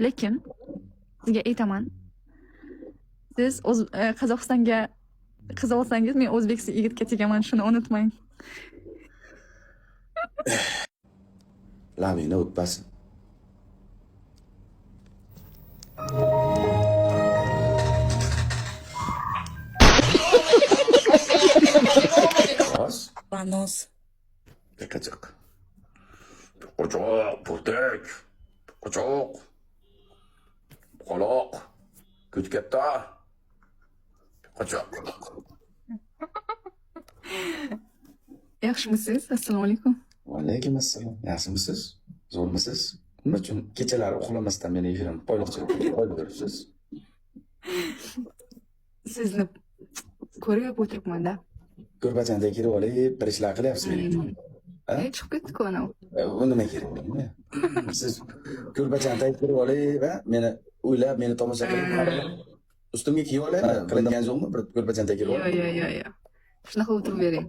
Lekin sizga aytaman. Siz Qozog'istonga qiz olsangiz, men o'zbek yigitga tegaman, shuni unutmang. Labingni o'tpasin. Oz. Vanoz. Bekacık. Kucuk, purtek. Kucuk. Kolok. Kütketta. Kucuk. Yaxshimisiz? Assalomu alaykum. Alaykum assalom. Yaxshimisiz? Zo'rmisiz? Nima uchun kechalari uxlamasdan meni efirimni qo'yib beribsiz? Sizni ko'rib o'tiribman-da. Ko'rpachanda kirib olib, bir ishlar qilyapsiz meni. Chiqib ketdi-ku ana. Bu nima kerak menga? Siz ko'rpachanda kirib olib va meni o'ylab, meni tomosha qilib, ustimga kiyib olib, qilingan yo'qmi? Bir ko'rpachanda kirib olib. Yo'q. Shunaqa o'tirib bering.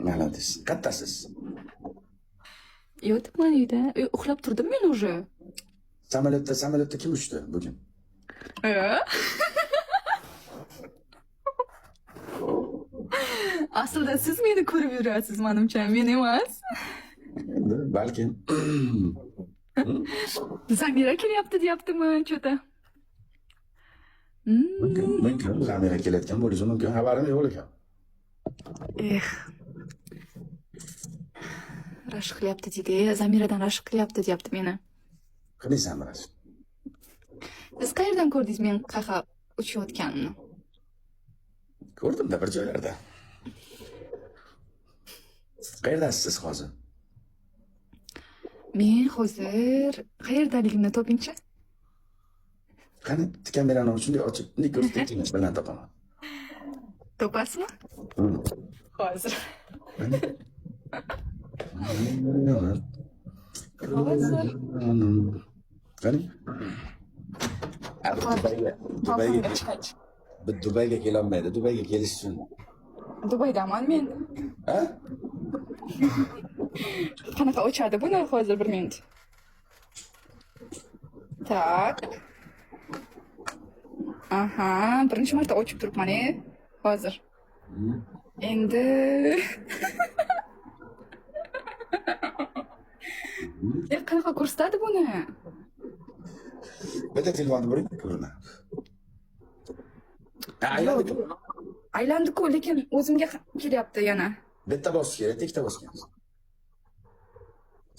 Malades. Kattasiz. Yotibman uyda. Uxlab turdim men уже. Samolyotda kim uchdi bugun? Aslida siz meni ko'rib yurasiz, menimcha, men emas. Balki. Zamira kelyapti deyaptimi, cho'ta? Mumkin. Zamira kelayotgan bo'lishi mumkin. Xabarim yo'q ekan. Rashk qilyapti deydi. Zamiradan rashk qilyapti deyapti meni. Qilaysan biroz. Siz qayerdan ko'rdingiz men qaha uchayotganimni? Ko'rdim-da bir joylarda. Qayerdasiz siz hozir? Men hozir qayerdaligimni topingchi. Qani kamerani shunday ochib, bunday ko'rsatingiz bilan topaman. Topasizmi? Hozir. Qani? Dubayga kelolmaydi. Dubayga kelish uchun. Dubaydaman men. Ha? Qanaqa ochadi buni hozir bir minut. Tak. Aha, birinchi marta ochib turibman hozir. Endi qanaqa ko'rsatadi buni? Bitta telefonni bering, ko'rinadi. Aylandi-ku, lekin o'zimga kelyapti yana. Bitta bosish kerak, ikkita bosgansiz.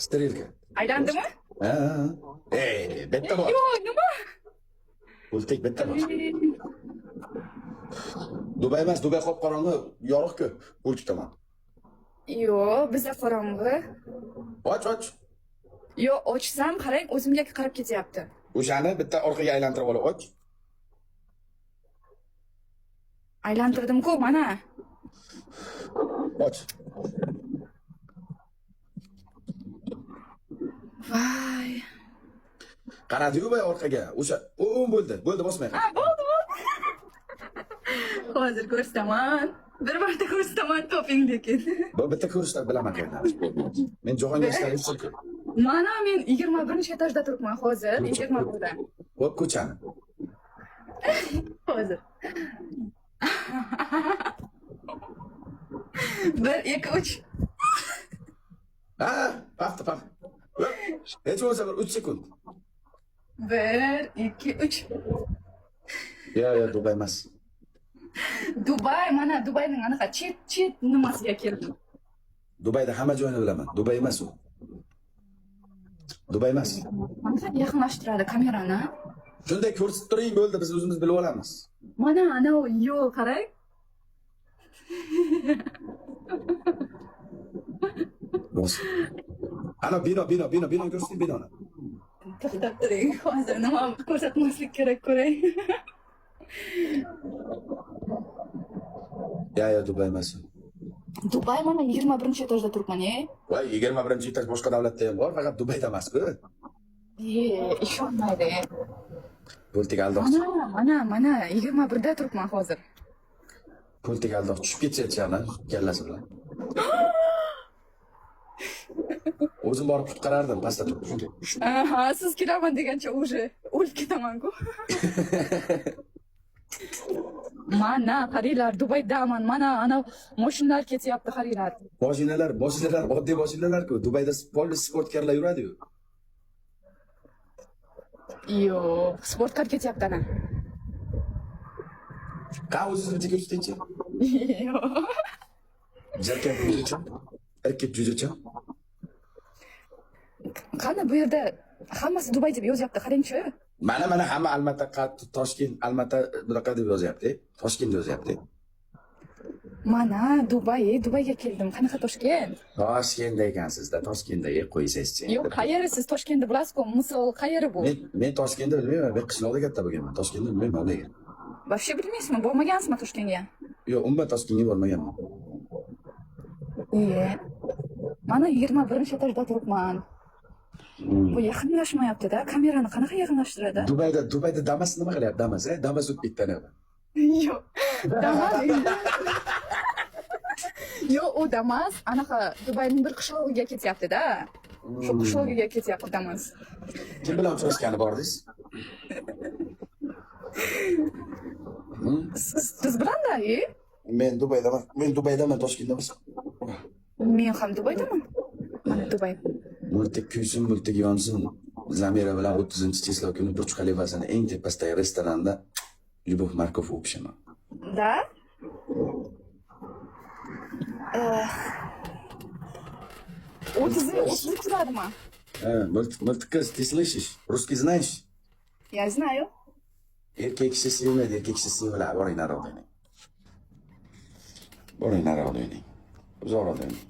Strelka. Aylandimi? Ha. Bitta bos. Yo'q, nima? Pultek bitta bos. Dubay emas, Dubay qop-qorong'i, yorug'-ku, pultik tomon. Yo'q, bizda qorong'i. Och. Yo'q, ochsam, qarang, o'zimga qarab ketyapti. O'shani bitta orqaga aylantirib olib och. Aylantirdim-ku, mana. Och. Voy. Qaradi-yu bay orqaga. O'sha bo'ldi, bosmay. Ha, bo'ldi. Hozir ko'rsataman. Bir marta ko'rsataman, toping lekin. Bu bitta ko'rishda bilaman qayerdan. Men Jahongir ishlayapman. Mana men 21-etajda turibman hozir, 21da. Vo'p ko'chani. Hozir. 1, 2, 3. Ha, pafta. Hech bo'lmasa bir 3 sekund. 1, 2, 3. Yo'q, Dubay emas. Dubay, mana Dubayning anaqa chet nimasiga keldim. Dubayda hamma joyini bilaman. Dubay emas u. Dubay emas. Mana yaqinlashtiradi kamerani. Shunday ko'rsatib turing, bo'ldi, biz o'zimiz bilib olamiz. Mana ana yo'l qarang. Bos. Ana bino ko'rsating binoni. To'xtab turing, hozir nima ko'rsatmaslik kerak ko'ray. Yo'q, Dubay emas. Dubay mana 21-etajda turibman, Voy, 21-etaj boshqa davlatda ham bor, faqat Dubayda emas-ku. Ishonmaydi. Pultik aldoqchi. Mana 21da turibman hozir. Pultik aldoq tushib ketsa-chi ana, kallasi bilan. O'zim borib qutqarardim pastda turib shunday. Aha, siz kelaman degancha уже o'lib ketaman-ku. Mana qaranglar, Dubaydaman. Mana ana mashinalar ketyapti, qaranglar. Mashinalar oddiy mashinalar-ku. Dubayda polis sportkarlar yuradi-yu. Yo'q, sportkar ketyapti ana. Qa o'zingizni ko'rsatingchi. Yo'q. Jarkan jujucha. Erkak jujucha. Qani bu yerda hammasi Dubay deb yozyapti, qarang-chi. Mana hamma Almata, Toshkent, Almata bunaqa deb yozyapti. Toshkent yozyapti. Mana Dubayga keldim. Qanaqa Toshkent? Toshkentda ekansizda, Toshkentda qo'ysangizchi. Yo'q, qayeri siz Toshkentni bilasiz-ku? Misol qayeri bu? Men Toshkentni bilmayman, men qishloqda katta bo'lganman. Toshkentni bilmayman lekin. Вообще bilmaysizmi? Bormagansizmi Toshkentga? Yo'q, umuman Toshkentga bormaganman. Mana 21-etajda turibman. Bu yaqinlashmayapti-da. Kamerani qanaqa yaqinlashtiradi? Dubayda Damas nima qilyapti? Damas, Damas o'tib ketdi. Yo'q. Damas. Yo'q, u Damas anaqa Dubayning bir qishlog'iga ketyapti-da. Shu qishlog'iga ketyapti Damas. Kim bilan uchrashgani bordingiz? Siz bilan-da, Men Dubaydaman, Toshkentda emas. Men ham Dubaydaman. Mana Dubay. Multik kuysin, multik yonsin. Zamira bilan 30-cheslov kuni Burj Xalifasini eng tepasidagi restoranda Lyubov Markov o'qishaman. Да? O'tizlik turadimi? Multik ты слышишь? Русский знаешь? Я знаю. Erkak kishi sevmaydi, erkak kishi seviladi. Boring nariroq o'yning. Boring nariroq o'yning. Uzoqroq o'yning.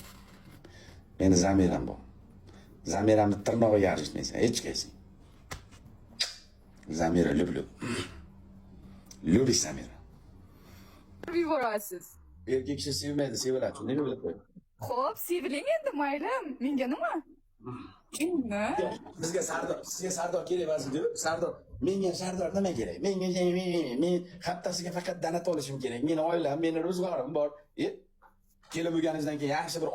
Meni Zamiram bor. Zamiramni tirnog'iga arishmaysan, hech qaysi. Zamira люблю. Любишь Zamira? Yuborasiz. Erkak kishi sevmaydi, seviladi. Shunday bilib qo'y. Xo'p, seviling endi, mayli. Menga nima? Kimni? Sizga Sardor kerak emas-ku. Sardor, menga Sardor nima kerak? Men haftasiga faqat dana olishim kerak. Meni oilam, meni ro'zg'orim bor. Kelib bo'lganingizdan keyin yaxshi bir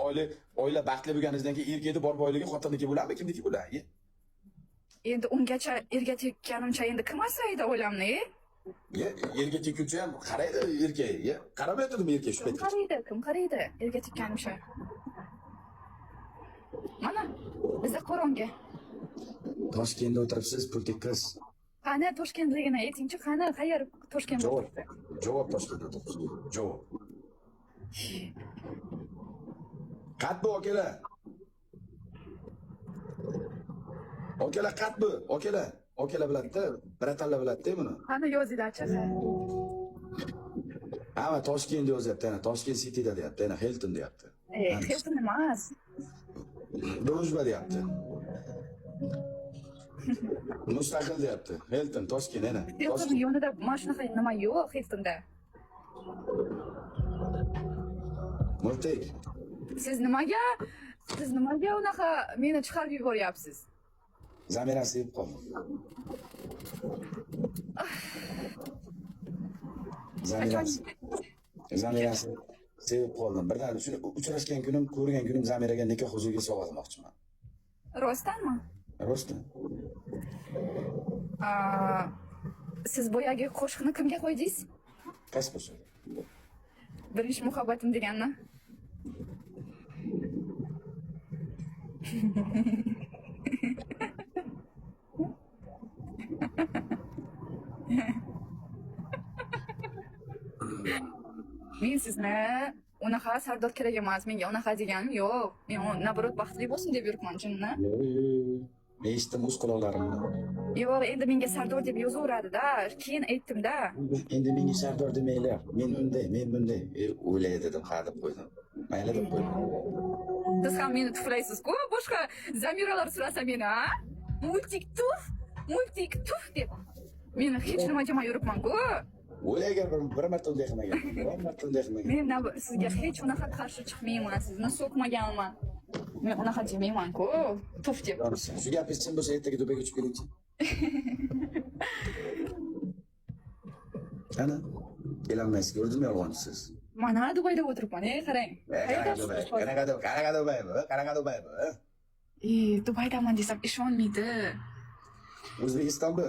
oila baxtli bo'lganingizdan keyin erkakni bor boyligi xotinniki bo'ladimi, kimniki bo'ladi? Endi ungacha erga tekkanimcha endi kim asraydi oilamni? Erga tekkuncha ham qaraydi erkak. Qaramay turdimi erkak shu paytda? Kim qaraydi erga tekkanimcha? Mana bizda qo'ronga. Toshkentda o'tiribsiz, pultik qiz. Qani Toshkentligini aytingchi, qani qayer Toshkentda o'tiribdi? Javob Toshkentda o'tiribsiz. Javob. Qat bu okalar. Okalar qat bu, okalar. Okalar biladi-da, bratanlar biladi-da buni. Qani yozinglar-chi. Ama Toshkent yozyapti, ana Toshkent City'da deyapti, ana Hilton deyapti. Hilton emas. Drujba deyapti. Mustaqil deyapti. Hilton Toshkent ana. Hilton yonida mana shunaqa nima yo'q Hiltonda. Multik. Siz nimaga unaqa meni chiqarib yuboryapsiz? Zamira sevib qoldim. Zamira sevib qoldim. Birdan shuni uchrashgan kunim, ko'rgan kunim Zamiraga nikoh huzuriga sovg'atmoqchiman. Rostdanmi? Rostdan. Siz boyagi qo'shiqni kimga qo'ydingiz? Qaysi qo'shiq? Birinchi muhabbatim deganni. Men sizni unaqa Sardor kerak emas, menga unaqa deganim yo'q. Men nabrot baxtli bo'lsin deb yuribman jinni. Men eshitdim o'z quloqlarim bilan. Yo'q, endi menga Sardor deb yozaveradi-da. Keyin aytdim-da. Endi menga Sardor demanglar. Men bunday o'ylay dedim, ha deb qo'ydim. Mayli deb qo'ydim. Siz ham meni tuflaysiz-ku, boshqa Zamiralar surasa meni, ha? Multik tuf deb. Men hech nima demay yuribman-ku. O'ylagan bir marta unday qilmagan. Men sizga hech unaqa qarshi chiqmayman, sizni so'kmaganman. Men unaqa demayman-ku, tuf deb. Shu gapingiz chin bo'lsa, ertaga Dubayga uchib kelingchi. Ana, kelolmaysiz, ko'rdingmi yolg'onchisiz? Mana Dubayda o'tiribman, qarang. Qanaqa Dubay bu? Dubaydaman desam ishonmaydi. O'zbekiston bu.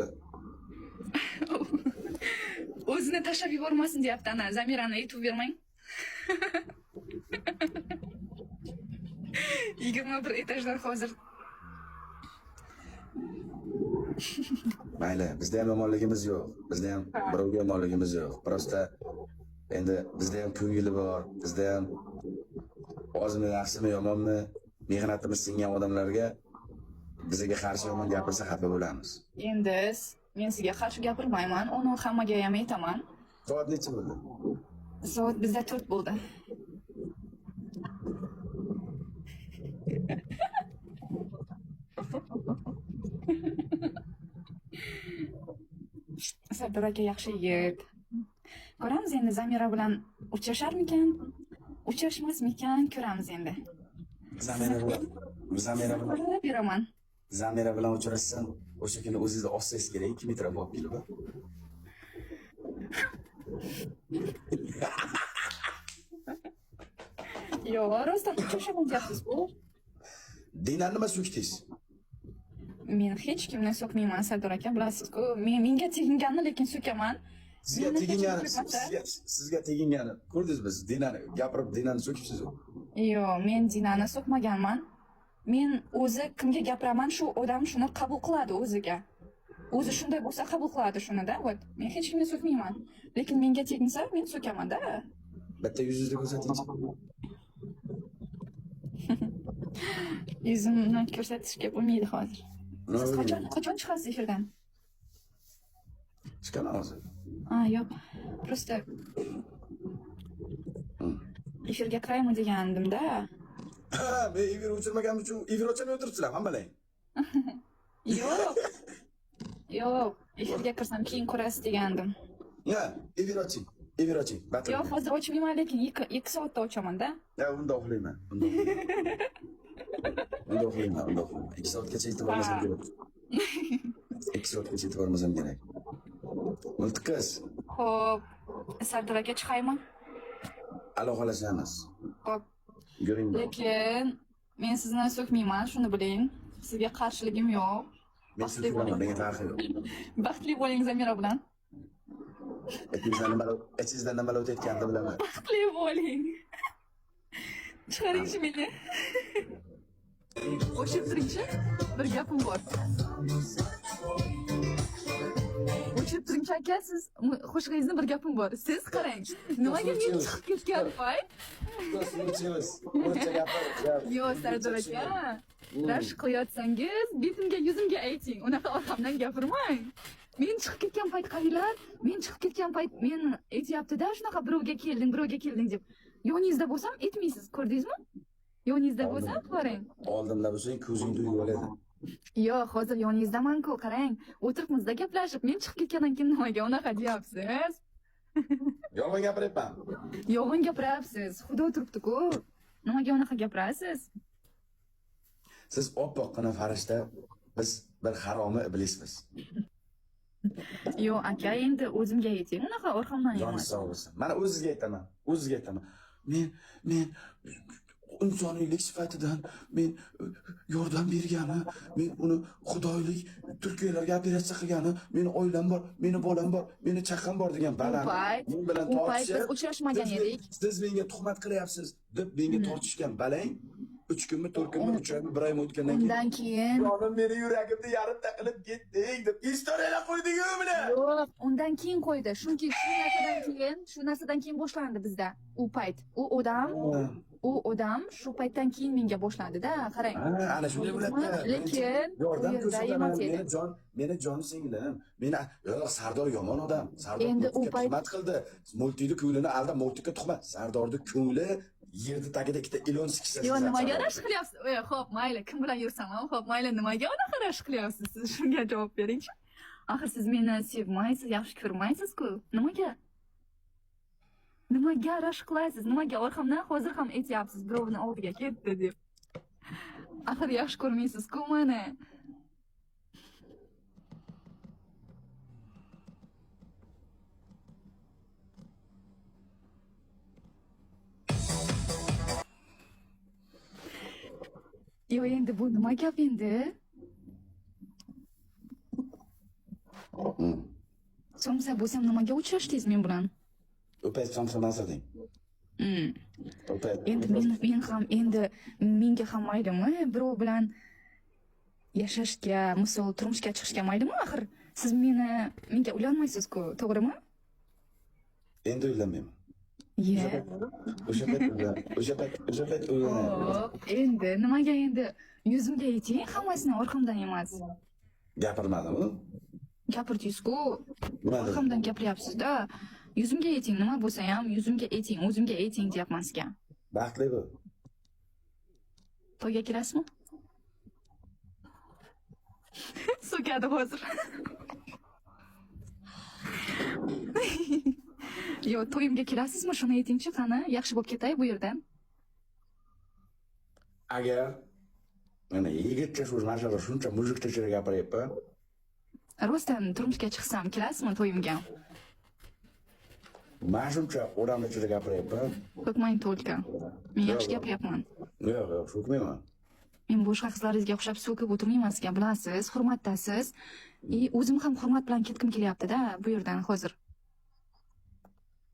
O'zini tashlab yubormasin deyapti ana, Zamirani aytib bermang. 21 etajlar hozir. Mayli, bizda ham yomonligimiz yo'q. Bizda ham birovga yomonligimiz yo'q. Prosta endi bizda ham ko'ngli bor. Bizda ham ozmi, yaxshimi, yomonmi, mehnatimiz singan odamlarga bizga qarshi yomon gapirsa xafa bo'lamiz. Endi men sizga qarshi gapirmayman, uni hammaga ham aytaman. Soat necha bo'ldi? Soat bizda 4 bo'ldi. Sardor aka yaxshi yigit. Ko'ramiz endi Zamira bilan uchrasharmikan, uchrashmasmikan ko'ramiz endi. Zamira bilan beraman. Zamira bilan uchrashsam, o'sha kuni o'zingizni olsangiz kerak, 2 metr olib kelib. Yo'q, rostdan uchrashaman deyapsiz-ku. Dinar nima so'kdingiz? Men hech kimni so'kmayman, Sardor aka, bilasiz-ku. Menga tegingani lekin so'kaman. Sizga tegingani ko'rdingizmi? Dinani gapirib, Dinani so'kibsiz. Yo'q, men Dinani so'kmaganman. Men o'zi kimga gapiraman, shu odam shuni qabul qiladi o'ziga. O'zi shunday bo'lsa qabul qiladi shuni-da, вот. Men hech kimni so'kmayman. Lekin menga teginsa, men so'kaman-da. Bitta yuzingizni ko'rsatingchi. Yuzimni ko'rsatishga bo'lmaydi hozir. Siz qachon chiqasiz efirdan? Chiqaman hozir. Yo'q. Prosta efirga kiraymi degandim-da. Men efir o'chirmaganim uchun efir o'chirmay o'tiribsizlar, hammalang. Yo'q. Yo'q, efirga kirsam keyin ko'rasiz degandim. Ya, efir oching. Efir oching. Yo'q, hozir ochmayman, lekin 2 soatda ochaman-da. Ya, unda uxlayman. Unda uxlayman. 2 soatgacha yetib olmasam kerak. 2 soatgacha yetib olmasam kerak. Multiqiz. Xo'p, Sardor aka chiqaymi? Aloqalashamiz. Xo'p. Ko'ring. Lekin men sizni so'kmayman, shuni biling. Sizga qarshiligim yo'q. Men sizni so'kmayman, menga farqi yo'q. Baxtli bo'ling Zamira bilan. Ichingizdan nimalar o'tayotganini bilaman. Baxtli bo'ling. Chiqaringchi meni. O'shib turingchi, bir gapim bor. O'chib turingchi aka, siz qo'shig'ingizni bir gapim bor. Siz qarang, nimaga men chiqib ketgan payt? O'rcha gapir. Yo'q, Sardor aka. Rashk qilayotsangiz, betimga, yuzimga ayting. Unaqa orqamdan gapirmang. Men chiqib ketgan payt qaranglar, men chiqib ketgan payt meni aytyapti-da, shunaqa birovga kelding deb. Yoningizda bo'lsam aytmaysiz, ko'rdingizmi? Yoningizda bo'lsa qarang. Oldimda bo'lsang ko'zingni uyib oladi. Yo'q, hozir yoningizdaman-ku, qarang. O'tiribmizda gaplashib, men chiqib ketgandan keyin nimaga unaqa deyapsiz? Yolg'on gapiryapman. Yolg'on gapiryapsiz. Xudo turibdi-ku. Nimaga unaqa gapirasiz? Siz oppoqqina farishta, biz bir haromi iblismiz. Yo'q, aka, endi o'zimga ayting. Unaqa orqamdan emas. Joningiz sog' bo'lsin. Mana o'zingizga aytaman. Men insoniylik sifatidan men yordam bergani, men uni xudoylik Turkiyalarga operatsiya qilgani, meni oilam bor, meni bolam bor, meni chaqam bor degan baland. Men bilan tortishib, biz uchrashmagan edik. Siz menga tuhmat qilyapsiz deb menga tortishgan balang 3 kunmi, 4 kunmi, 3 oymi, 1 oymi o'tgandan keyin. Undan keyin Jonim meni yuragimni yarimta qilib ketding deb istoriyalar qo'yding-ku buni. Yo'q, undan keyin qo'ydi. Chunki shu narsadan keyin boshlandi bizda. U payt, u odam shu paytdan keyin menga boshlandi-da, qarang. Ana shunday bo'ladi. Lekin yordam ko'rsataman. Meni joni singlim. Yo'q, Sardor yomon odam. Sardor endi u payt tuhmat qildi. Multini ko'nglini aldab, multiga tuhmat. Sardorning ko'ngli yerda tagida ikkita ilon siksa. Yo'q, nimaga rashk qilyapsiz? Xo'p, mayli, kim bilan yursam ham, xo'p, mayli, nimaga unaqa rashk qilyapsiz? Siz shunga javob bering-chi. Axir siz meni sevmaysiz, yaxshi ko'rmaysiz-ku. Nimaga? Nimaga rashk qilasiz? Nimaga orqamdan hozir ham aytyapsiz, birovni oldiga ketdi deb? Axir yaxshi ko'rmaysiz-ku meni. Yo, endi bu nima gap endi? Somsa bo'lsam nimaga uchrashdingiz men bilan? U payt somsa nasilding? U payt Endi men ham endi menga ham maylimi birov bilan yashashga, misol turmushga chiqishga maylimi axir? Siz menga uylanmaysiz-ku, to'g'rimi? endi uylanmayman. Ye. O'sha payt uylanayman. Endi nimaga endi yuzimga ayting, hammasini orqamdan emas. Gapirmadimmi? Gapirdingiz-ku. Nima dedim? Orqamdan gapiryapsiz-da. Yuzimga ayting, nima bo'lsa ham yuzimga ayting, o'zimga ayting deyapman sizga. Baxtli bo'l. To'yga kirasizmi? So'kadi hozir. Yo, to'yimga kirasizmi? Shuni aytingchi, qani, yaxshi bo'lib ketay bu yerdan. Agar mana yigitcha shu narsalar shuncha mujikcha gapiryapman. Rostdan turmushga chiqsam kirasizmi to'yimga? Men shuncha odamlar ichida gapiryapman. So'kmang to'lka. Men yaxshi gapiryapman. Yo'q, so'kmayman. Men boshqa qizlaringizga o'xshab so'kib o'tirmayman sizga, bilasiz, hurmatdasiz. O'zim ham hurmat bilan ketkim kelyapti-da bu yerdan hozir.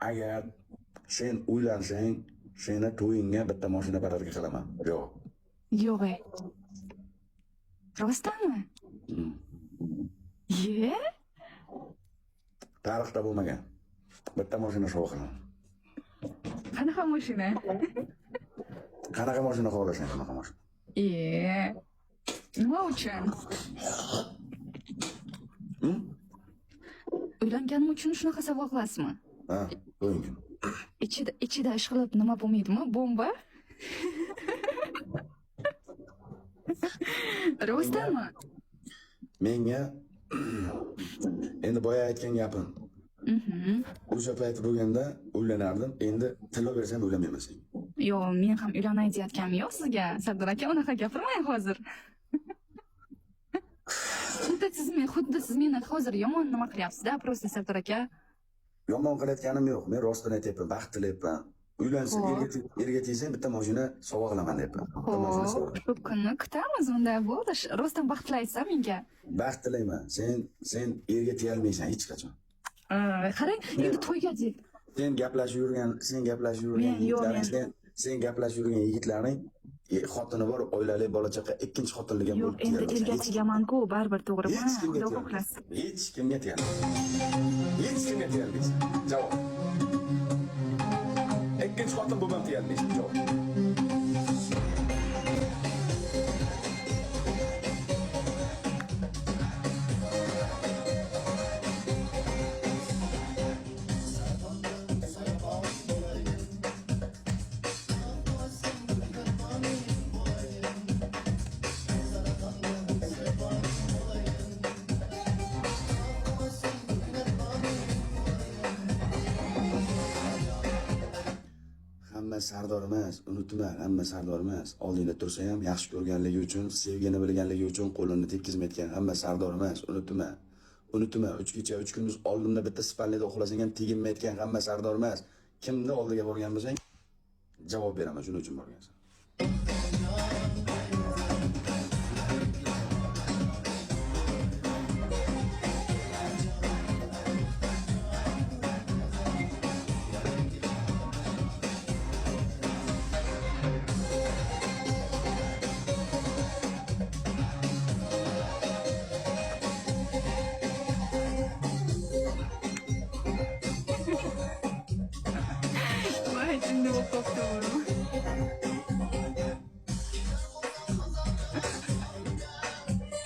Agar sen uylansang, seni to'yingga bitta mashina paradga qilaman. Yo'q. Yo'q. Rostdanmi? Ye? Tarixda bo'lmagan. Bitta mashina sovg'a qilaman. Qanaqa mashina? Qanaqa mashina xohlasang, qanaqa mashina. Nima uchun? Uylanganim uchun shunaqa savol qilasizmi? Ha, to'yingga. Ichida ishqilib nima bo'lmaydimi? Bomba? Rostdanmi? Menga endi boya aytgan gapim. O'sha payt bo'lganda uylanardim, endi tilla bersam uylanmayman sen. Yo'q, men ham uylanay deyotganim yo'q sizga. Sardor aka, unaqa gapirmang hozir. Xuddi siz meni hozir yomon nima qilyapsiz-da, prosta Sardor aka. Yomon qilayotganim yo'q. Men rostini aytyapman, baxt tilayapman. Uylansang, erga tegsang bitta mashina sovg'a qilaman deyapman. Shu kunni kutamiz unda. Bo'ldi, rostdan baxt tilaysiz menga. Baxt tilayman. Sen erga tegolmaysan hech qachon. Qarang, endi to'yga deb. Sen gaplashib yurgan yigitlarning xotini bor, oilali, bola chaqa, ikkinchi xotinliga bo'lib yo'q, endi erga tegaman-ku, baribir to'g'rimi? Xudo xohlasin. Hech kimga tegolmaysan. Javob. Ikkinchi xotin bo'lmam tegolmaysan. Javob. Sardor emas, unutma, hamma Sardor emas. Oldingda tursa ham yaxshi ko'rganligi uchun, sevgini bilganligi uchun qo'lini tekkizmayotgan hamma Sardor emas, unutma. 3 kecha 3 kunduz oldimda bitta spalnida uxlasang ham teginmayotgan hamma Sardor emas. Kimni oldiga borgan bo'lsang, javob beraman, shuning uchun borgansan.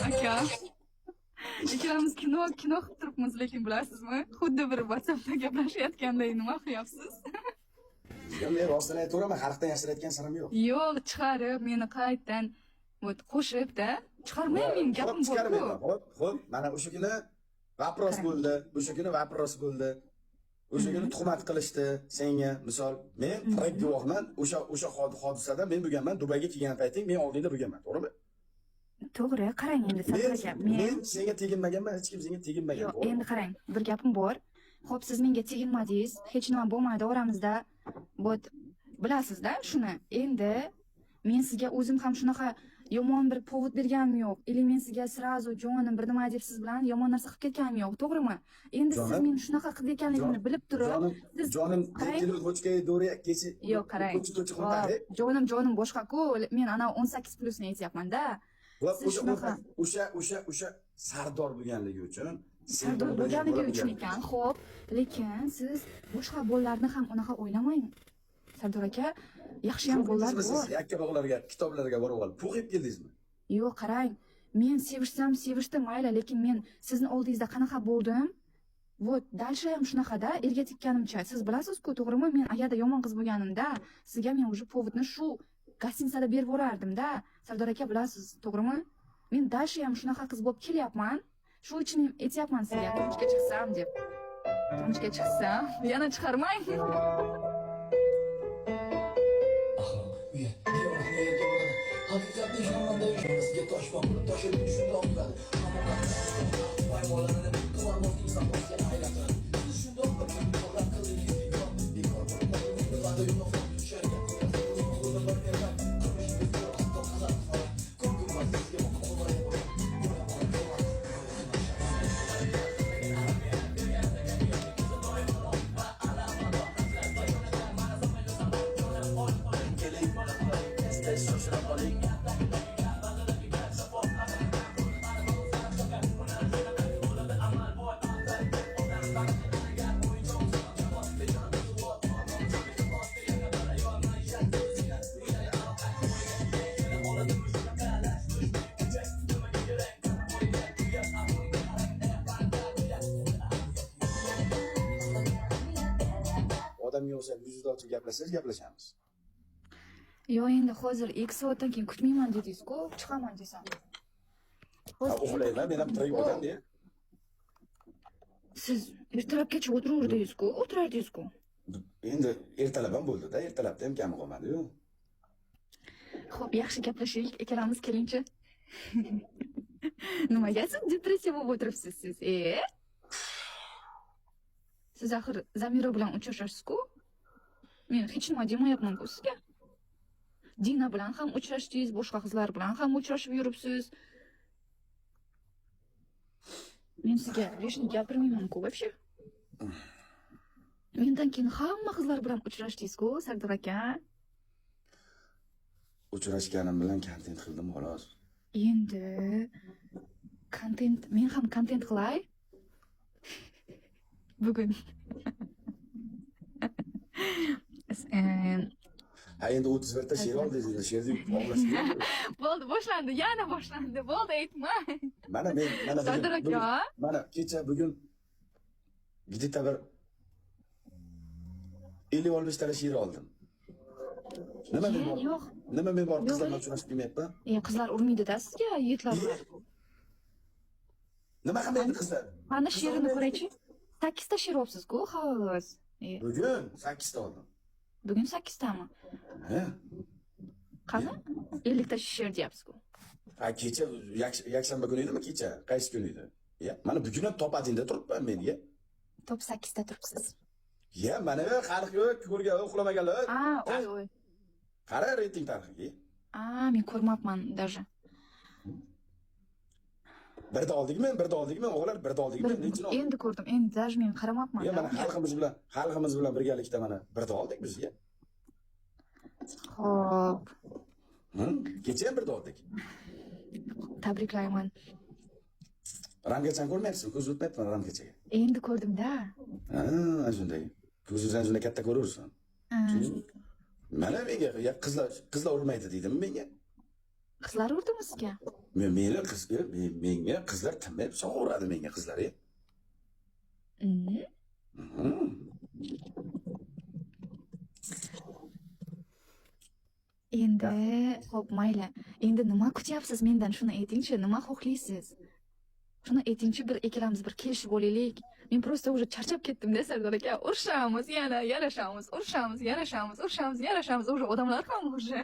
Aka, ikkalamiz kino qilib turibmiz, lekin bilasizmi? Xuddi bir WhatsAppda gaplashayotganday nima qilyapsiz? Men rostini aytaveraman, xalqdan yashirayotgan sarim yo'q. Yo'q, chiqarib, meni qaytdan qo'shib-da, chiqarmayman, men gapim bor-ku. Xo'p, mana o'sha kuni vapros bo'ldi. O'sha kuni tuhmat qilishdi senga. Misol, men tirik guvohman. O'sha hodisada men bo'lganman, Dubayga kelgan payting men oldingda bo'lganman, to'g'rimi? To'g'ri, qarang endi Sardor aka, men senga teginmaganman, hech kim senga teginmagan. Yo'q, endi qarang, bir gapim bor. Xo'p, siz menga teginmadingiz, hech nima bo'lmadi oramizda. Bilasiz-da shuni. Endi men sizga o'zim ham shunaqa yomon bir povod berganim yo'q. Или men sizga srazu jonim bir nima deb siz bilan yomon narsa qilib ketganim yo'q, to'g'rimi? Endi siz Jonim, meni shunaqa qilib ekanligimni bilib turib, siz jonim qarang. kilo ko'chkaga do'ri kechi. Yo'q, qarang. Ko'chi Jonim boshqa-ku. Men ana 18 plusni aytyapman-da. va Siz shunaqa o'sha sardor bo'lganligi uchun sardor bo'lganligi uchun ekan. Xo'p, lekin siz boshqa bolalarni ham unaqa o'ylamang. Sardor aka, yaxshi ham bolalar bor. Siz yakka bog'larga, kitoblarga borib olib, pul qilib keldingizmi? Yo'q, qarang. Men sevishdim, mayli, lekin men sizni oldingizda qanaqa bo'ldim? Вот, дальше ham shunaqada erga tekkanimcha. Siz bilasiz-ku, to'g'rimi? Men agarda yomon qiz bo'lganimda, sizga men уже povodni shu gostinitsada berib yuborardim-da. Sardor aka, bilasiz, to'g'rimi? Men dальше ham shunaqa qiz bo'lib kelyapman. Shu uchun ham aytyapman sizga, turmushga chiqsam deb. Turmushga chiqsam, yana chiqarmang. Haqiqatni ishonmanda yurishimizga tosh boqib toshib shundoq bo'ladi. Hayvonlarni qilmoq inson bo'lsa hayratlar. Shundoq bir qo'llar qildingiz, bekor bo'lib qoldi. Yo'q, sharga odamga o'xshab yuzda ochib gaplashsangiz gaplashamiz. Yo'q, endi hozir 2 soatdan keyin kutmayman dedingiz-ku, chiqaman desam. Uxlayman, men ham tirik bo'lganda. Siz ertalabgacha o'tiraverdingiz-ku, o'tirardingiz-ku. Endi ertalab ham bo'ldi-da, ertalabda ham kami qolmadi-yu. Xo'p, yaxshi gaplashaylik, ikkalamiz kelingchi. Nimaga siz depressiya bo'lib o'tiribsiz siz? Siz axir Zamira bilan uchrashasiz-ku? Men hech nima demayapman-ku sizga. Dina bilan ham uchrashdingiz, boshqa qizlar bilan ham uchrashib yuribsiz. Men sizga lishni gapirmayman-ku, вообще. Mendan keyin hamma qizlar bilan uchrashdingiz-ku, Sardor aka. Uchrashganim bilan kontent qildim xolos. Endi men ham kontent qilay. Bugun. Ha, endi 31 ta she'r oldingiz, she'rni olasiz. Bo'ldi, boshlandi, yana boshlandi. Bo'ldi, aytmang. Mana Sardor aka. Mana kecha bugun gidita bir 50-60 ta she'r oldim. Yo'q. Nima men bor qizlar bilan uchrashib kelmayapman? Qizlar urmaydi-da sizga, yigitlar uradi. Nima qilmaydi qizlar? Mana she'rini ko'raychi. 8 ta she'r olibsiz-ku, xolos. Bugun 8 ta oldim. Bugun 8 tami? Ha? Qani? 50 ta she'r deyapsiz-ku. Ha, kecha yakshanba kuni edimi kecha? Qaysi kun edi? Mana bugun ham top 1da turibman men, Top 8 ta turibsiz. Mana xalq yo'q, ko'rgan, uxlamaganlar. Oy. Qara reyting tarixiga. Men ko'rmabman даже. Birda oldikmi, o'g'illar, birda oldikmi? Endi ko'rdim, endi даже men qaramabman. Mana xalqimiz bilan birgalikda mana birda oldik bizga. Xo'p. Kecha ham birda oldik. Tabriklayman. Ramgachan ko'rmayapsizmi? Ko'z o'tmayapman Ramgachaga. Endi ko'rdim-da. Shunday. Ko'zingizdan shunday katta ko'rursan. Mana menga qizlar urmaydi deydimi menga? Qizlar urdimi sizga? Menga qizlar tinmay pichoq uradi menga qizlar. Endi, xo'p, mayli. Endi nima kutyapsiz mendan? Shuni aytingchi, nima xohlaysiz? Shuni aytingchi, ikkalamiz bir kelishib olaylik. Men просто уже charchab ketdim-da, Sardor aka. Urishamiz, yana yarashamiz, уже odamlar ham уже.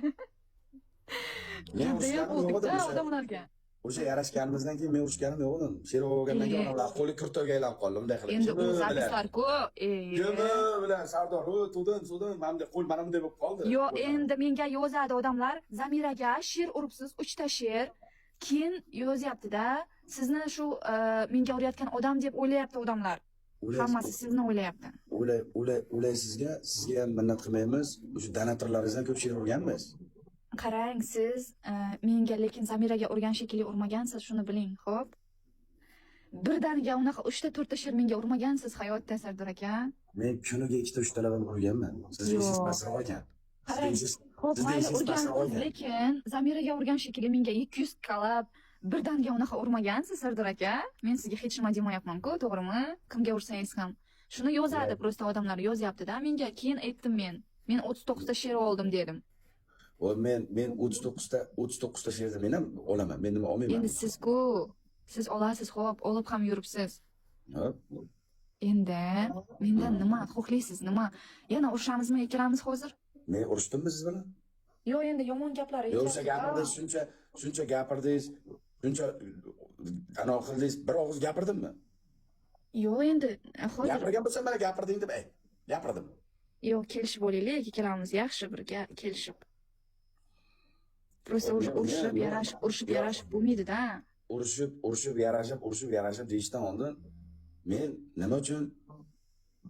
Judayam o'tdik-da odamlarga. O'sha yarashganimizdan keyin men urishganim yo'q uni. Sherov bo'lgandan keyin ular qo'li kurtoga aylanib qoldi bunday qilib. Endi u zapislar-ku. Kimi bilan Sardor, suvdin, mana bunday qo'l mana bunday bo'lib qoldi. Yo, endi menga yozadi odamlar, Zamiraga sher uribsiz, 3 ta sher. Keyin yozyapti-da, sizni shu menga urayotgan odam deb o'ylayapti odamlar. Hammasi sizni o'ylayapti. Sizga ham minnat qilmaymiz. O'sha donatorlaringizdan ko'p sher urganmiz. Qarang, siz menga lekin Zamiraga urgan shekilli urmagansiz, shuni biling, xo'p? Birdaniga unaqa 3 ta 4 ta sher menga urmagansiz hayotda, Sardor aka. Men kuniga 2 ta 3 ta laban urganman. Sizga siz pastroq ekan. Qarang, xo'p, mayli urgansiz, lekin Zamiraga urgan shekilli menga 200 kalab birdaniga unaqa urmagansiz, Sardor aka. Men sizga hech nima demayapman-ku, to'g'rimi? Kimga ursangiz ham. Shuni yozadi, prosta odamlar yozyapti-da menga. Keyin aytdim men 39 ta sher oldim dedim. Men 39 ta sherni men ham olaman. Men nima olmayman. Endi siz olasiz, xo'p, olib ham yuribsiz. Hop. Endi mendan nima xohlaysiz, nima? Yana urushamizmi ikkalamiz hozir? Men urushdimmi siz bilan? Yo'q, endi yomon gaplar O'sha gapirdingiz, shuncha gapirdingiz, shuncha anaqa qildingiz, bir og'iz gapirdimmi? Yo'q, endi hozir Gapirgan bo'lsam mana gapirding deb gapirdim. yo'q, kelishib olaylik, ikkalamiz yaxshi birga kelishib. Prosta urushib yarashib bo'lmaydi-da. Urishib yarashib deyishdan oldin men nima uchun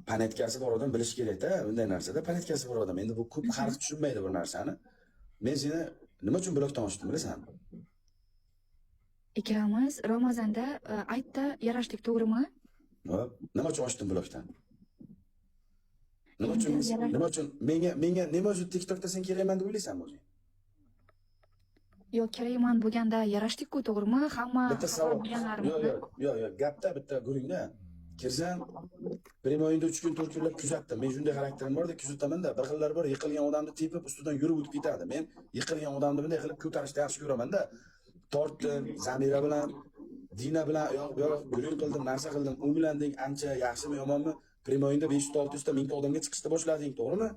panetkasi bor odam bilish kerak-da, bunday narsada panetkasi bor odam. Endi bu ko'p xalq tushunmaydi bu narsani. Men seni nima uchun blokdan ochdim bilasanmi? Ikkalamiz Ramazonda aytda yarashdik, to'g'rimi? Hop, nima uchun ochdim blokdan? Nima uchun menga nima uchun TikTokda sen kerakman deb o'ylaysanmi o'zing? Yo'q, kerakman bo'lganda yarashdik-ku, to'g'rimi? Hamma bitta savol. Yo'q, gapda bitta guringda. Kirsam, primoyinda 3 kun 4 kunlab kuzatdim. Men shunday xarakterim bor-da, kuzataman-da. Bir xillar bor, yiqilgan odamni tepib ustidan yurib o'tib ketadi. Men yiqilgan odamni bunday qilib ko'tarishni yaxshi ko'raman-da. Tortdim, Zamira bilan, Dina bilan yo'q, guring qildim, narsa qildim. U bilan deng ancha yaxshimi, yomonmi? Primoyinda 500 ta 1000 ta odamga chiqishni boshlading, to'g'rimi?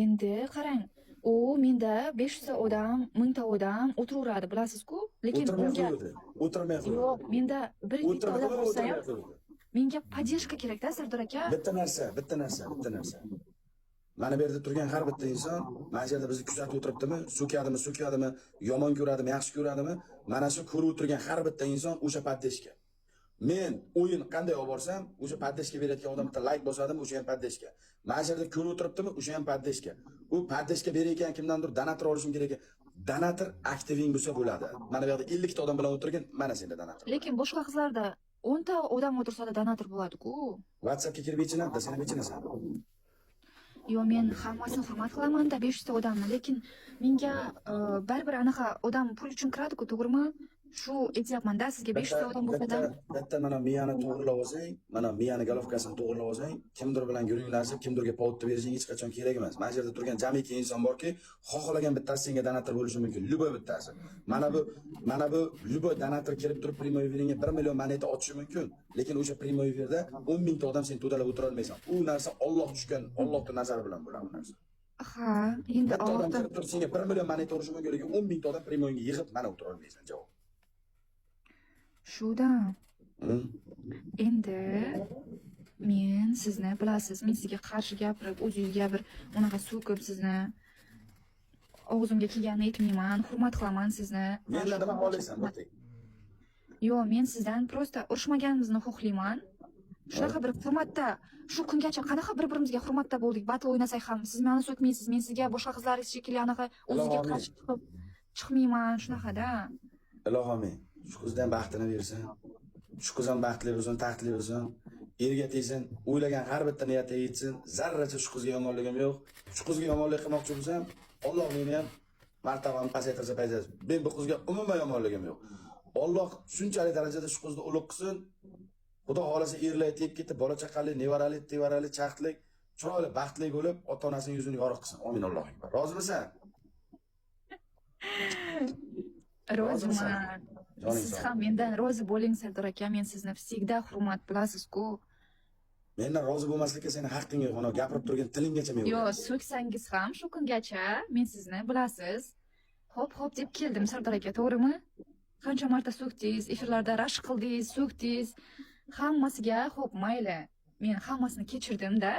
Endi qarang, u menda 500 ta odam, 1000 ta odam o'tiraveradi, bilasiz-ku? Lekin o'tirmay qo'ydi. Yo'q, menda bir ikkita odam bo'lsa ham menga podдержка kerak-da, Sardor aka. Bitta narsa. Mana bu yerda turgan har bitta inson, mana shu yerda bizni kuzatib o'tiribdimi, so'kadimi, yomon ko'radimi, yaxshi ko'radimi? Mana shu ko'rib o'tirgan har bitta inson o'sha podдержка. Men o'yin qanday olib borsam, o'sha podдержка berayotgan odamga like bosadim, o'sha ham podдержка. Mana shu yerda ko'rib o'tiribdimi, o'sha ham podдержка. U podдержка berayotgan kimdandir donator olishim kerak ekan. Donator aktiving bo'lsa bo'ladi. Mana bu yerda 50 ta odam bilan o'tirgan, mana senda donator. Lekin boshqa qizlarda 10 ta odam o'tirsa-da donator bo'ladi-ku. WhatsAppga kirib yechinamda, sen yechinasan. Yo'q, men hammasini hurmat qilaman-da 500 ta odamni, lekin menga baribir anaqa odam pul uchun kiradi-ku, to'g'rimi? Shu aytyapman-da, sizga 500 ta odam bo'lsa-da. Bitta mana miyani to'g'rilab olsang, mana miyani galovkasini to'g'rilab olsang, kimdir bilan guringlashib, kimdirga povutni berishing hech qachon kerak emas. Mana shu yerda turgan jamiki inson borki, xohlagan bittasi senga donator bo'lishi mumkin, luboy bittasi. Mana bu luboy donator kirib turib primoyveringga 1 million moneta otishi mumkin, lekin o'sha primoyverda 10 ming ta odam sen to'dalab o'tira olmaysan. U narsa Alloh tushgan, Allohning nazari bilan bo'ladi bu narsa. Ha, endi Allohdan turib senga 1 million moneta urishi mumkin, lekin 10 ming ta odam primoyga yig'ib mana o'tira olmaysan, javob. Shuda. Endi men sizni bilasiz, men sizga qarshi gapirib, o'zingizga bir unaqa so'kib sizni og'zimga kelganini aytmayman, hurmat qilaman sizni. Mendan nima xohlaysan, Botik? Yo'q, men sizdan prosta urushmaganimizni xohlayman. Shunaqa bir hurmatda, shu kungacha qanaqa bir-birimizga hurmatda bo'ldik, battle o'ynasak ham siz meni so'kmaysiz, men sizga boshqa qizlaringiz shekilli anaqa o'zingizga qarshi chiqmayman, shunaqada. Ilohim, shu qizdan baxtini bersin. Shu qiz ham baxtli bo'lsin, taxtli bo'lsin. Erga tegsin, o'ylagan har bitta niyatiga yetsin. Zarracha shu qizga yomonligim yo'q. Shu qizga yomonlik qilmoqchi bo'lsam, Alloh meni ham martabamni pasaytirsa paytasi. Men bu qizga umuman yomonligim yo'q. Alloh shunchalik darajada shu qizni ulug' qilsin. Xudo xolasa erlar tegib ketib, bola chaqali, nevarali, tevarali, chaxtlik, chiroyli, baxtli bo'lib, ota-onasining yuzini yorug' qilsin. Amin Allohu akbar. Rozimisan? Roziman. Siz ham mendan rozi bo'ling, Sardor aka. Men sizni всегда hurmat bilasiz-ku. Mendan rozi bo'lmaslikka seni haqqing yo'q. Mana gapirib turgan tilinggacha men. Yo'q, so'ksangiz ham shu kungacha men sizni bilasiz. Hop deb keldim, Sardor aka, to'g'rimi? qancha marta so'kdingiz, efirlarda rashk qildingiz, so'kdingiz. Hammasiga xo'p, mayli. Men hammasini kechirdim-da.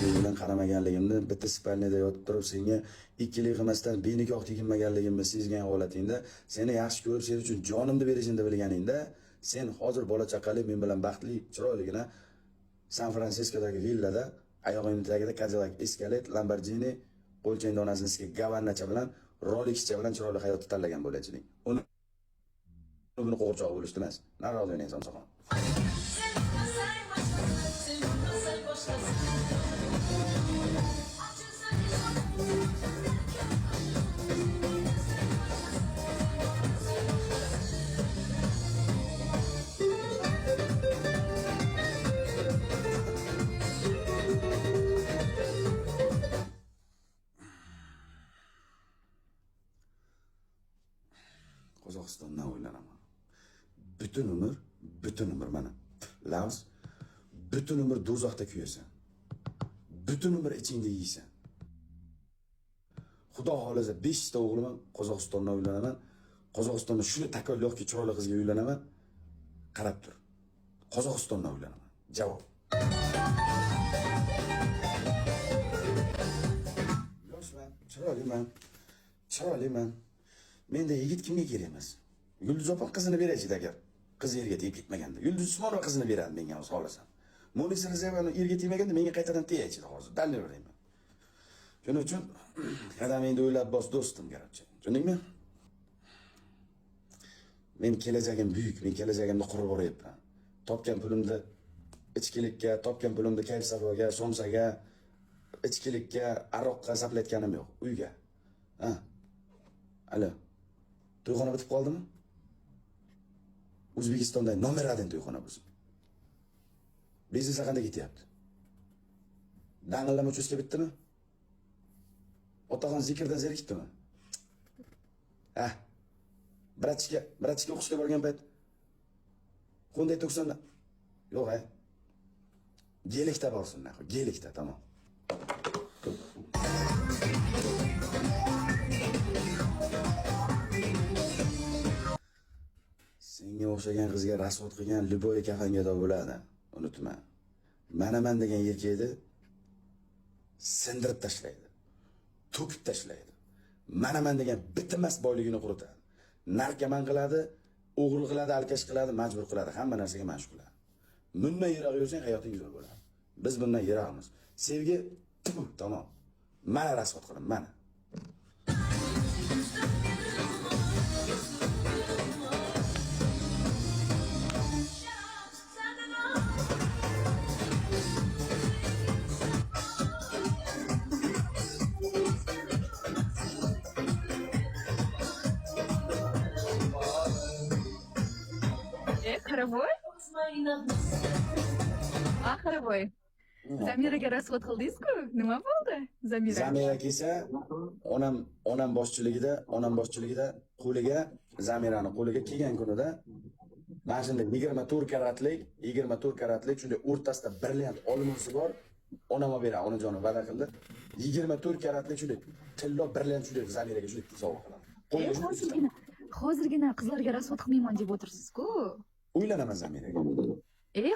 Men bilan qaramaganligimni, bitta spalnida yotib turib senga ikkilik qilmasdan benikoh teginmaganligimni sezgan holatingda, seni yaxshi ko'rib, sen uchun jonimni berishimni bilganingda, sen hozir bola chaqali men bilan baxtli, chiroyligina San Fransiskodagi villada oyog'ingni tagida Cadillac Escalade, Lamborghini, qo'lchang donasini gavannacha bilan, Rolexcha bilan chiroyli hayotni tanlagan bo'lachining. Buni qo'g'irchoq bo'lishdi emas. Nariroq o'ynang Somsaxon. Qozog'istondan o'ylanaman. Butun umr mana. Laos, butun umr do'zaxda kuyasan. Butun umr ichingda yeysan. Xudo xolasa 5 ta o'g'lim Qozog'istondan uylanaman. Qozog'istonda shuni takolloqki chiroyli qizga uylanaman. Qarab tur. Qozog'istondan uylanaman. Javob. Yoshman, chiroyliman. Menda yigit kimga kerak emas? Yulduz opa qizini beraychi agar qiz yerga tegib ketmaganda. Yulduz Usmonova qizini beradi menga o'zi xohlasam. Munisa Rizayevani yerga tegmaganda menga qaytadan tegaychi hozir. Dalil berayman. Shuning uchun qadamingni o'ylab bos do'stim, garchi. Tushundingmi? Men kelajagim buyuk, men kelajagimni qurib boryapman. Topgan pulimni ichkilikka, topgan pulimni kayf safoga, somsaga, ichkilikka, aroqqa sarflayotganim yo'q, uyga. Ha. Alo. To'yxona bitib qoldimi? O'zbekistonda nomer 1 to'yxona bo'lsin. Biznes qanday ketyapti? Dang'illama uchusga bitdimi? Otaxon zikrdan zerikibdimi? Ha. Bratchika o'qishga borgan payt Hyundai Tucsonda yo'q, ha. Gelikda borsin, gelikda, tamom. Senga o'xshagan qizga rasvot qilgan Liboy kafangada bo'ladi. Unutma. Manaman degan erkakni sindirib tashlaydi. To'kib tashlaydi. Manaman degan bitmas boyligini quritadi. Narkoman qiladi, o'g'il qiladi, alkash qiladi, majbur qiladi, hamma narsaga mashg'ul qiladi. Bundan yiroq yursang hayoting go'zal bo'ladi. Biz bundan yiroqmiz. Sevgi tamom. Mana rasvot qilim, mana. Qaravoy? Qaravoy. Zamiraga rasvot qildingiz-ku. Nima bo'ldi? Zamira kelsa, onam boshchiligida qo'liga Zamirani qo'liga kelgan kunida mana shunday 24 karatlik shunday o'rtasida brilliant olmosi bor. Onam olib beradi, onajonim va'da qildi. 24 karatlik shunday tillo brilliant shunday Zamiraga shunday sovg'a qiladi. Hozirgina qizlarga rasvot qilmayman deb o'tirsiz-ku. Uylanaman Zamiraga.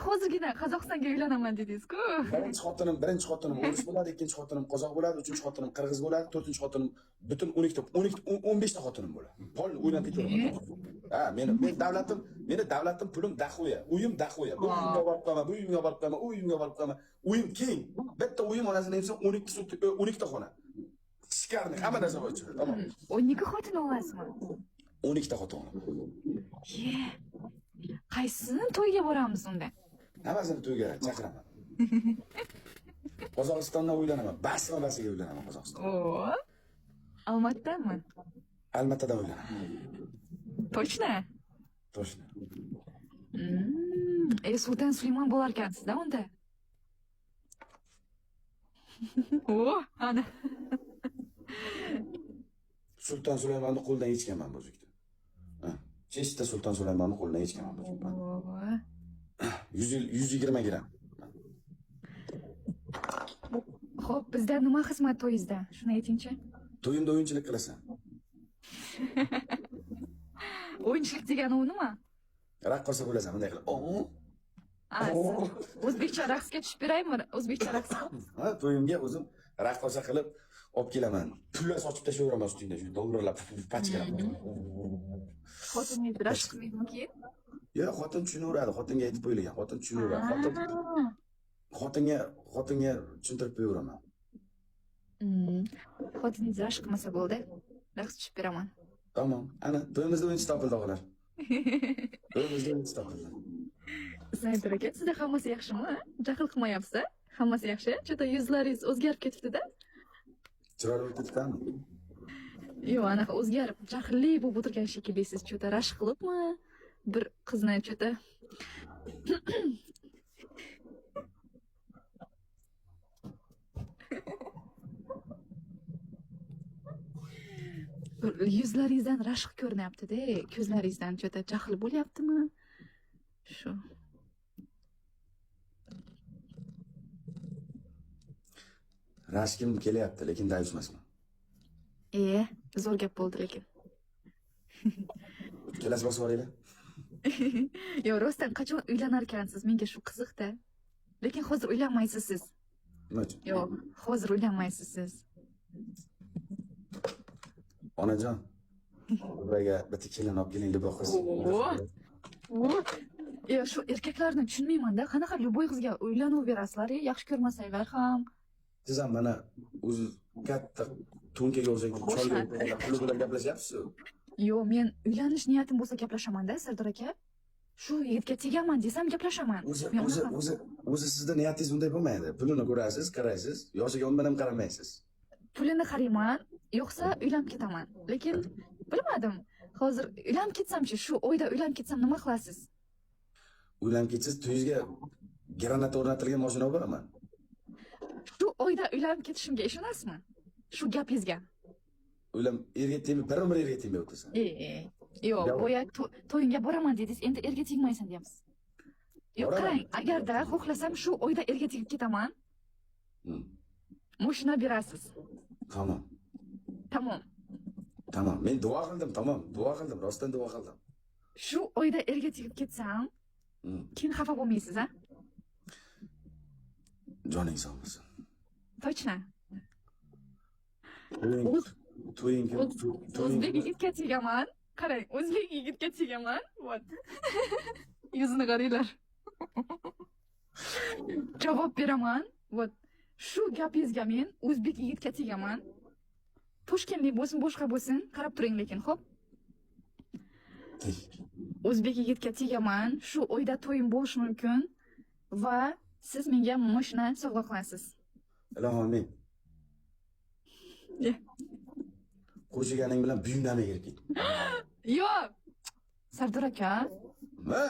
Hozirgina Qozog'istonga uylanaman dedingiz-ku. Birinchi xotinim o'ris bo'ladi, ikkinchi xotinim qozoq bo'ladi, uchinchi xotinim qirg'iz bo'ladi, to'rtinchi xotinim butun 15 ta xotinim bo'ladi. Pol o'ynatib ko'raman. Ha, meni davlatim pulim daxo'ya, uyim daxo'ya. Bu uyimga borib qolaman, bu uyimga borib qolaman, u uyimga borib qolaman. Uyim keng. Bitta uyim onasini aytsa 12 ta xona. Shikarni hamma narsa bor ichida, tamom. 12 xotin olasizmi? 12 ta xotin. Qaysini to'yga boramiz unda? Hammasini to'yga chaqiraman. Qozog'istondan uylanaman. Basiga uylanaman Qozog'istonda. Almatdanmi? Almatadan uylanaman. Точно? Точно. Sulton Sulaymon bo'lar ekansiz-da unda. Ana. Sulton Sulaymonni qo'ldan yechganman bozukda. Cheshta Sulton Sulaymonni qo'ldan yechganman bozukda. 120 gram. Xo'p, bizda nima xizmat to'yingizda? Shuni aytingchi. To'yimda o'yinchilik qilasan. O'yinchilik degani u nima? Raqqosa bo'lasan bunday qilib. Siz o'zbekcha raqsga tushib beraymi? O'zbekcha raqs. Ha, to'yimga o'zim raqqosa qilib olib kelaman. Pullar sochib tashlayveraman ustingda shu dollarlar pachkalar. Xotiningiz rashk qilmaydimi keyin? Yo'q, xotin tushunaveradi. Xotinga aytib qo'yilgan. Xotin tushunaveradi. Xotinga tushuntirib qo'yaveraman. Xotiningiz rashk qilmasa bo'ldi. Raqs tushib beraman. Tamam. Ana to'yimizda o'yinchi topildi o'g'lar. To'yimizda o'yinchi topildi. Saidar aka, sizda hammasi yaxshimi? Jahl qilmayapsiz? Hammasi yaxshi? Chota yuzlaringiz o'zgarib ketibdi-da. Chiroyli bo'lib ketibdimi? Yo'q, anaqa o'zgarib, jahlli bo'lib o'tirgan shekillisiz. Chota rashk qilibmi? Bir qizni chota yuzlaringizdan rashq ko'rinyapti-da, ko'zlaringizdan chota jahl bo'lyaptimi? Shu. Rashkim kelyapti, lekin dayus emasman. Zo'r gap bo'ldi lekin. Kelasi bosib olinglar. Yo'q, rostdan qachon uylanar ekansiz? Menga shu qiziqda. Lekin hozir uylanmaysiz siz. Nima uchun? Yo'q, hozir uylanmaysiz siz. Onajon, buraya bitta kelin olib keling, liboq qiz. Yo'q, shu erkaklarni tushunmayman-da. Qanaqa liboy qizga uylanib berasizlar, yaxshi ko'rmasanglar ham. Siz ham mana o'zi katta to'nkaga o'xshagan chollar puli bilan gaplashyapsiz. Yo'q, men uylanish niyatim bo'lsa gaplashaman-da, Sardor aka. Shu yigitga tegaman desam gaplashaman. O'zi sizda niyatingiz bunday bo'lmaydi. Pulini ko'rasiz, qaraysiz, yoshiga umuman ham qaramaysiz. Pulini qarayman, yo'qsa uylanib ketaman. Lekin bilmadim. Hozir uylanib ketsam-chi, shu oyda uylanib ketsam nima qilasiz? Uylanib ketsangiz, to'yingizga granata o'rnatilgan mashina olib boraman. Shu oyda uylanib ketishimga ishonasizmi? Shu gapingizga. Erga tegib, bir erga tegib o'tasan. Yo'q, boya to'yinga boraman dedingiz, endi erga tegmaysan deyapsiz. Yo'q, qarang, agarda xohlasam shu oyda erga tegib ketaman. Mashina berasiz. Tamam. Men duo qildim, duo qildim, rostdan duo qildim. Shu oyda erga tegib ketsam, keyin xafa bo'lmaysiz, ha? Joning sog' bo'lsin. Точно. O'zbek yigitga tegaman. Qarang, o'zbek yigitga tegaman. Вот. Yuzini qaranglar. Javob beraman. Вот. Shu gapingizga men o'zbek yigitga tegaman. Toshkentlik bo'lsin, boshqa bo'lsin, qarab turing lekin, xo'p? O'zbek yigitga tegaman. Shu oyda to'yim bo'lishi mumkin va siz menga mashina sovg'a qilasiz. Ilohim amin. Qo'shiganing bilan buyumlarga kirib ket. Yo'q. Sardor aka. Nima?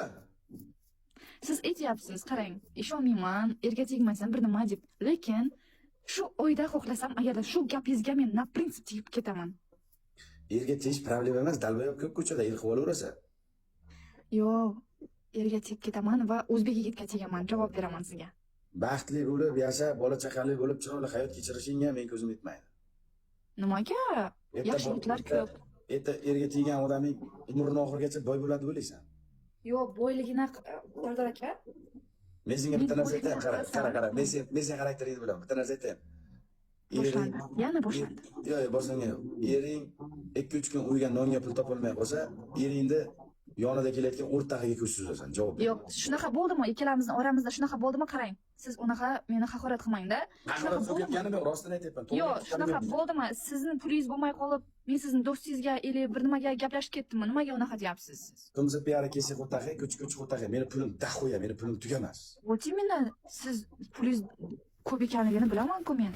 Siz aytyapsiz, qarang, ishonmayman, erga tegmaysan bir nima deb. Lekin shu oyda xohlasam, agarda shu gapingizga men na prinsip tegib ketaman. Erga tegish problema emas, dalbayob ko'p ko'chada el qilib olaverasa. Yo'q, erga tegib ketaman va o'zbek yigitga tegaman, javob beraman sizga. Baxtli bo'lib, yashab, bola chaqali bo'lib, chiroyli hayot kechirishingga men ko'zim yetmaydi. Nimaga? Yaxshi yigitlar ko'p. Erga tegan odamning umrining oxirigacha boy bo'ladi bo'laysan. Yo'q, boyligini Sardor aka. Men senga bitta narsa aytaman, qara. Men sen xarakteringni bilaman. Bitta narsa aytaman. Yana boshlandi. Yo'q, boshlangan yo'q. Ering 2-3 kun uyga nonga pul topolmay qolsa, eringni yonida kelayotgan o'rtag'iga ko'z suzasan. Javob ber. Yo'q, shunaqa bo'ldimi? Ikkalamizning oramizda shunaqa bo'ldimi? Qarang. Siz unaqa meni haqorat qilmang-da. Haqorat qilganim yo'q, rostini aytyapman. Yo'q, shunaqa bo'ldimi? Sizni pulingiz bo'lmay qolib, men sizning do'stingizga или bir nimaga gaplashib ketdimmi? Nimaga unaqa deyapsiz siz? Kimsa piyara kelsa qo'taqay, ko'ch qo'taqay. Meni pulim daxo'ya, meni pulim tugamas. Вот именно siz pulingiz ko'p ekanligini bilaman-ku men.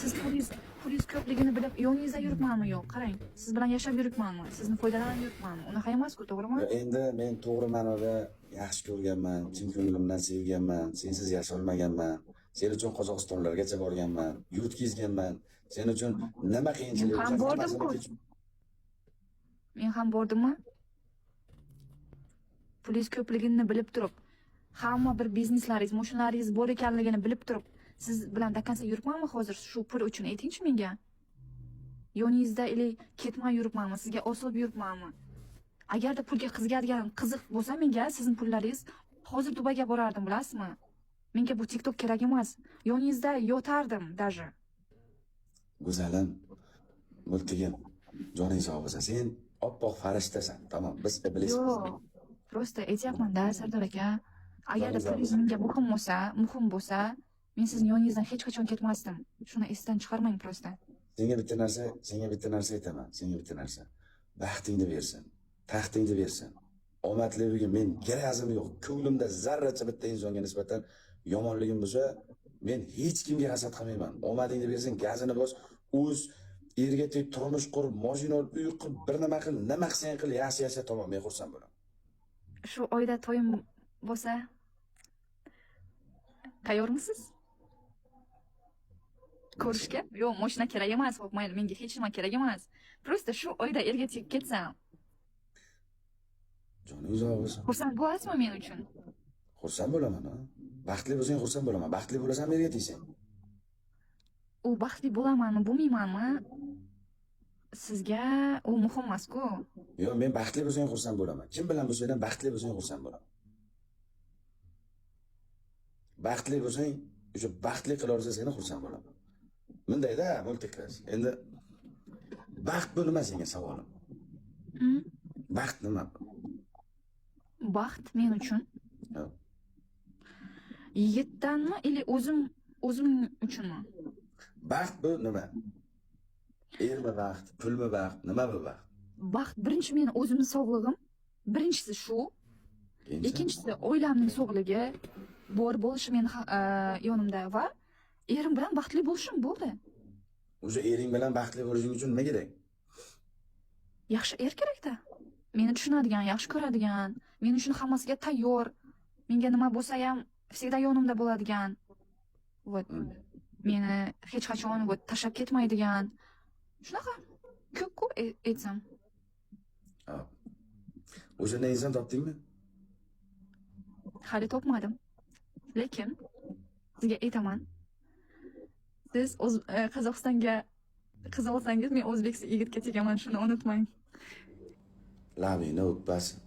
Siz pulingiz ko'pligini bilib, yoningizda yuribmanmi yo'q? Qarang, siz bilan yashab yuribmanmi? Sizni foydalanib yuribmanmi? Unaqa emas-ku, to'g'rimi? Endi men to'g'ri ma'noda yaxshi ko'rganman, chin ko'nglimdan sevganman, sensiz yasholmaganman. Sen uchun Qozog'istonlargacha borganman, yurt kezganman. Sen uchun nima qiyinchilik Men ham bordim-ku. Men ham bordimmi? Pulingiz ko'pligini bilib turib, hamma bir bizneslaringiz, mashinalaringiz bor ekanligini bilib turib, Siz bilan dakansa yuribmanmi hozir shu pul uchun aytingchi menga. Yoningizda ili ketmay yuribmanmi, sizga osob yuribmanmi? Agarda pulga qizigadigan qiziq bo'lsa menga sizning pullaringiz hozir Dubayga borardim, bilasizmi? Menga bu TikTok kerak emas. Yoningizda yotardim даже. Go'zalim, multigim, joning sog' bo'lsa, sen oppoq farishtasan. Tamom, biz iblismiz. Yo'q. Prosta aytyapman-da, Sardor aka. Agarda pulingiz menga muhim bo'lsa, men sizning yoningizdan hech qachon ketmasdim. Shuni esdan chiqarmang prosta. Senga bitta narsa aytaman. Senga bitta narsa. Baxtingni bersin, taxtingni bersin. Omadliligim men garazim yo'q. Ko'nglimda zarracha bitta insonga nisbatan yomonligim bo'lsa, men hech kimga hasad qilmayman. Omadingni bersin, gazini bos, o'z erga teg turmush qurib, mashina olib, uy qurib, bir nima qil, nima qilsang qil, yasha tamom, men xursand bo'laman. Shu oyda to'yim bo'lsa, tayyormisiz? Ko'rishga? Yo'q, mashina kerak emas, xo'p, mayli, menga hech nima kerak emas. Prosta shu oyda erga tegib ketsam. Joning sog' bo'lsin. Xursand bo'lasizmi men uchun? Xursand bo'laman, ha? Baxtli bo'lsang xursand bo'laman. Baxtli bo'lasan, menga tegsan. U baxtli bo'lamanmi, bo'lmaymanmi? Sizga u muhim emas-ku. Yo'q, men baxtli bo'lsang xursand bo'laman. Kim bilan bo'lsa ham baxtli bo'lsang xursand bo'laman. Baxtli bo'lsang, o'sha baxtli qila olsa seni xursand bo'laman. Bundayda, multiklass. Endi baxt bu nima senga savolim? Baxt nima? Baxt men uchun Yo'q. yigitdanmi ili o'zim uchunmi? Baxt bu nima? Ermi baxt, pulmi baxt, nima bu baxt? Baxt birinchi meni o'zimning sog'lig'im, birinchisi shu. Ikkinchisi oilamning sog'ligi, bor bo'lishi meni yonimda va erim bilan baxtli bo'lishim bo'ldi. O'sha ering bilan baxtli bo'lishing uchun nima kerak? Yaxshi er kerak-da. Meni tushunadigan, yaxshi ko'radigan, men uchun hammasiga tayyor. Menga nima bo'lsa ham всегда yonimda bo'ladigan. Вот. Meni hech qachon tashlab ketmaydigan. Shunaqa ko'p aytsam. O'shanday inson topdingmi? Hali topmadim. Lekin sizga aytaman. Siz Qozog'istonga qiz olsangiz, men o'zbek yigitga tegaman, shuni unutmang. Labingni o'tpasin.